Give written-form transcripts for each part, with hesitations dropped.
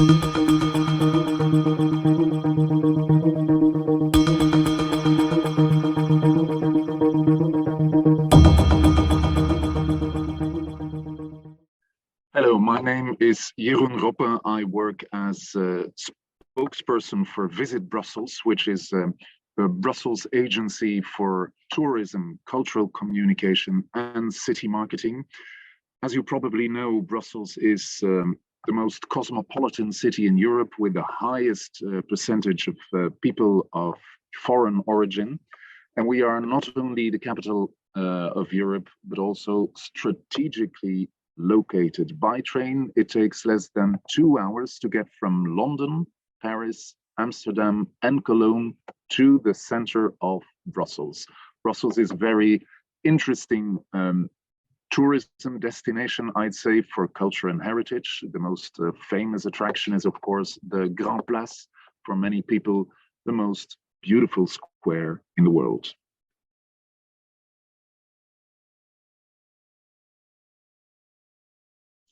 Hello, my name is Jeroen Roppe. I work as a spokesperson for Visit Brussels, which is the Brussels agency for tourism, cultural communication, and city marketing. As you probably know, Brussels is the most cosmopolitan city in Europe with the highest percentage of people of foreign origin. And we are not only the capital of Europe, but also strategically located. By train, it takes less than 2 hours to get from London, Paris, Amsterdam, and Cologne to the center of Brussels. Brussels is a very interesting tourism destination, I'd say, for culture and heritage. The most famous attraction is, of course, the Grand Place, for many people, the most beautiful square in the world.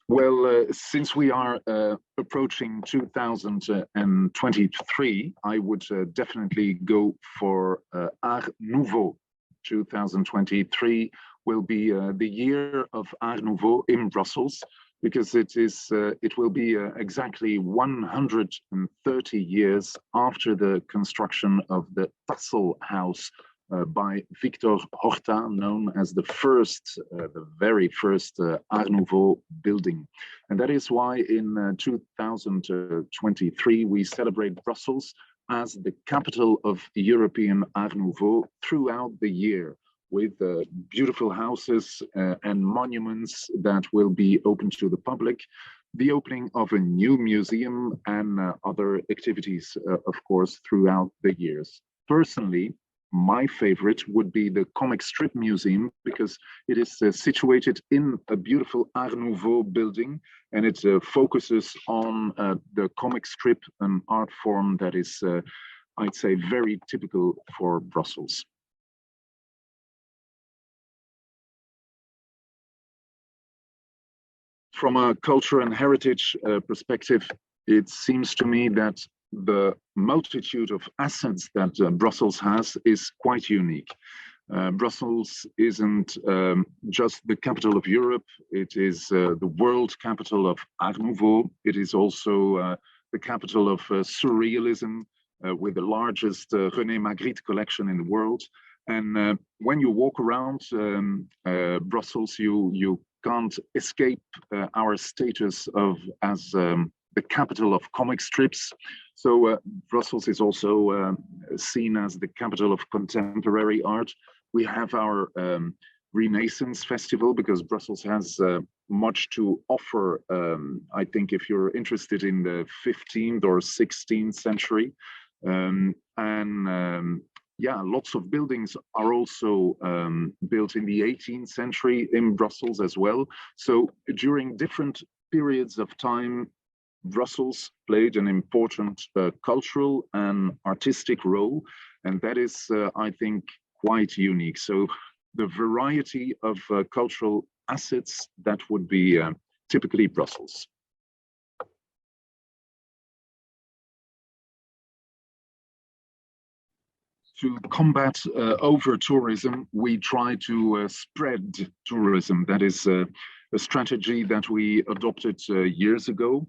Well, since we are approaching 2023, I would definitely go for Art Nouveau. 2023 will be the year of Art Nouveau in Brussels, because it will be exactly 130 years after the construction of the Tassel House by Victor Horta, known as the very first Art Nouveau building. And that is why in 2023 we celebrate Brussels as the capital of European Art Nouveau throughout the year, with beautiful houses and monuments that will be open to the public, the opening of a new museum, and other activities, of course, throughout the years. Personally, my favorite would be the Comic Strip Museum, because it is situated in a beautiful Art Nouveau building, and it focuses on the comic strip, an art form that is, I'd say, very typical for Brussels. From a culture and heritage perspective, it seems to me that the multitude of assets that Brussels has is quite unique. Brussels isn't just the capital of Europe, it is the world capital of Art Nouveau. It is also the capital of surrealism, with the largest René Magritte collection in the world. And when you walk around Brussels, you can't escape our status as the capital of comic strips. So Brussels is also seen as the capital of contemporary art. We have our Renaissance Festival, because Brussels has much to offer, I think, if you're interested in the 15th or 16th century. Yeah, lots of buildings are also built in the 18th century in Brussels as well. So during different periods of time, Brussels played an important cultural and artistic role, and that is, I think, quite unique. So the variety of cultural assets, that would be typically Brussels. To combat over-tourism, we try to spread tourism. That is a strategy that we adopted years ago.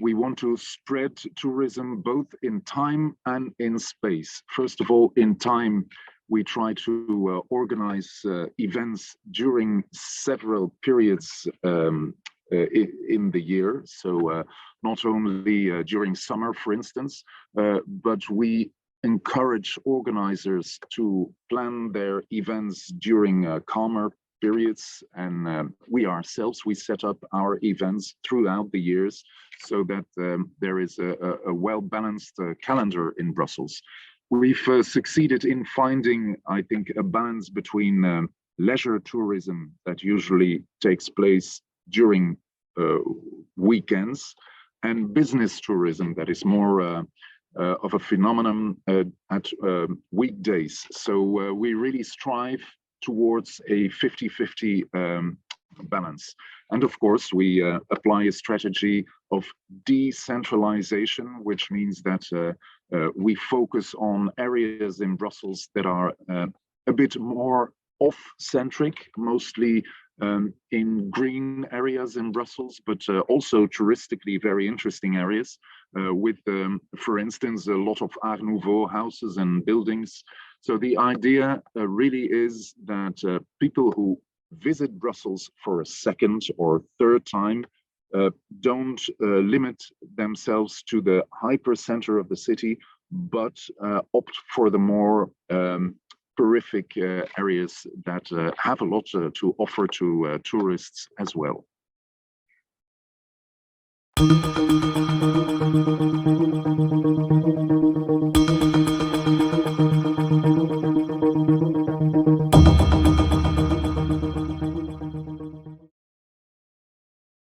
We want to spread tourism both in time and in space. First of all, in time, we try to organize events during several periods in the year. So not only during summer, for instance, but we encourage organizers to plan their events during calmer periods, and we ourselves, we set up our events throughout the years so that there is a well-balanced calendar in Brussels. We've succeeded in finding, I think, a balance between leisure tourism that usually takes place during weekends, and business tourism that is more of a phenomenon at weekdays. So we really strive towards a 50-50 balance. And of course, we apply a strategy of decentralization, which means that we focus on areas in Brussels that are a bit more off-centric, mostly in green areas in Brussels, but also touristically very interesting areas with, for instance, a lot of Art Nouveau houses and buildings. So the idea really is that people who visit Brussels for a second or third time don't limit themselves to the hypercenter of the city, but opt for the more peripheral areas that have a lot to offer to tourists as well.